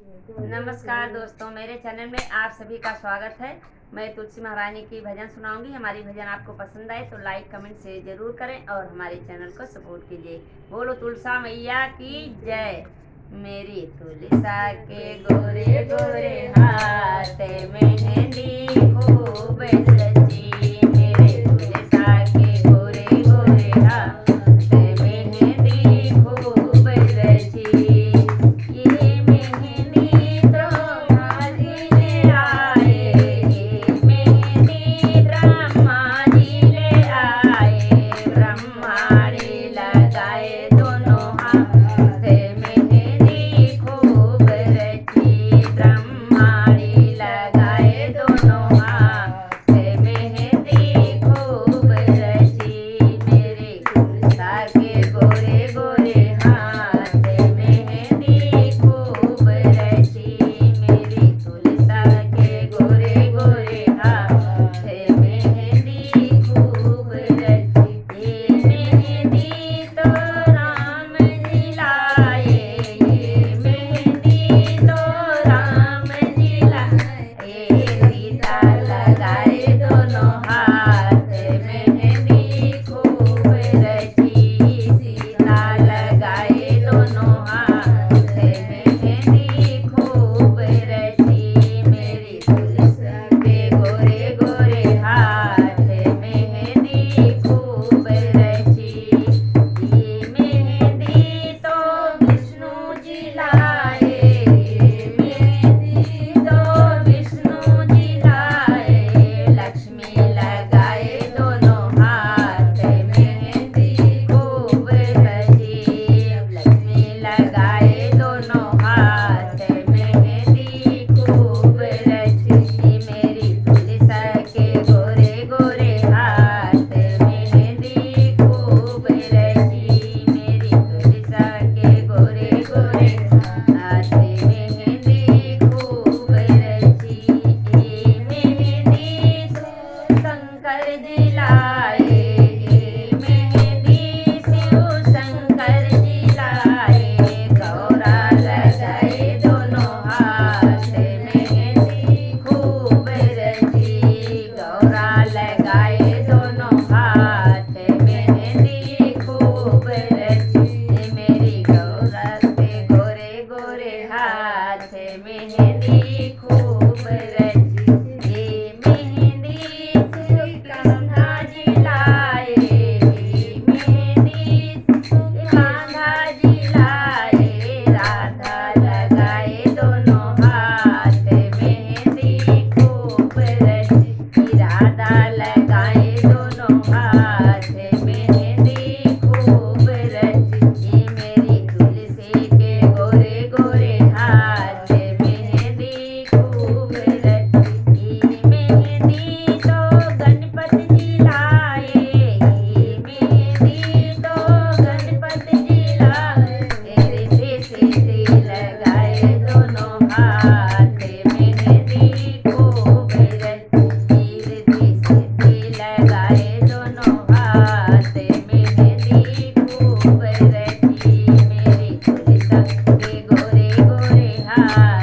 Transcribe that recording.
नमस्कार दोस्तों, मेरे चैनल में आप सभी का स्वागत है। मैं तुलसी महारानी की भजन सुनाऊंगी। हमारी भजन आपको पसंद आए तो लाइक कमेंट शेयर जरूर करें और हमारे चैनल को सपोर्ट कीजिए। बोलो तुलसा मैया की जय। मेरी तुलसा के गोरे गोरे हाथ मेहंदी खूब सजी, मेरे तुलसा के गोरे गोरे हाथ मेहंदी खूब सजी। ये मेहंदी तो हाजी ले आए, ये मेहंदी ब्रह्मा जी ले आए, ब्रह्माणी लगाए दोनों हाथ मेहंदी खूब रची, ब्रह्माणी लगाए दोनों हाथ मेहंदी खूब रची। मेरे तुलसा के गोरे गोरे हाथ मेहंदी खूब रची, मेरी तुलसा के गोरे गोरे हाथ मेहंदी खूब रची। ये मेहंदी तो राम जी लाए, ये मेहंदी तो राम जी लाए, सीता लगाए दोनों हाथ मेहंदी खूब रची, सीता लगाए दोनों हाथ मेहंदी खूब रची। मेरी तुलसा के गोरे गोरे हाथ मेहंदी खूब रची। ये मेहंदी तो विष्णु जी लाए, ये मेहंदी तो विष्णु जी लाए, लक्ष्मी लगाए दोनों हाथ मेहंदी खूब सजी, लक्ष्मी लगाए दोनों हाथ मेहंदी खूब रची। मेरी तुलसा के गोरे गोरे हाथ मेहंदी खूब रची, मेरी तुलसा के गोरे गोरे हाथ मेहंदी खूब रची। ये मेहंदी तो शंकर जी लाए, ये मेहंदी शिव शंकर जी लाए, गौरा लगाए दोनों हाथ मेहंदी खूब रची, गौरा लगाए दोनों हाथ मेहंदी खूब रची। मेरी गौरा के गोरे गोरे हाथ मेहंदी खूब रची। ये मेहंदी शिव कान्हा जी लाए, ये मेहंदी कान्हा जी लाए, राधा लगाए दोनों हाथ मेहंदी खूब रची, राधा लगाए दोनों हाथ मेहंदी खूब रची। ये मेरी तुलसी के गोरे गोरे हाथ मेहंदी खूब रची। ये मेहंदी तो गणपति जी लाए, ये मेहंदी तो गणपति जी लाए, रिद्धि सिद्धि लगाए दोनों हाथ मेहंदी खूब रची, रिद्धि सिद्धि लगाए दोनों हाथ मेहंदी खूब रची। मेरी तुलसा के गोरे गोरे हाथ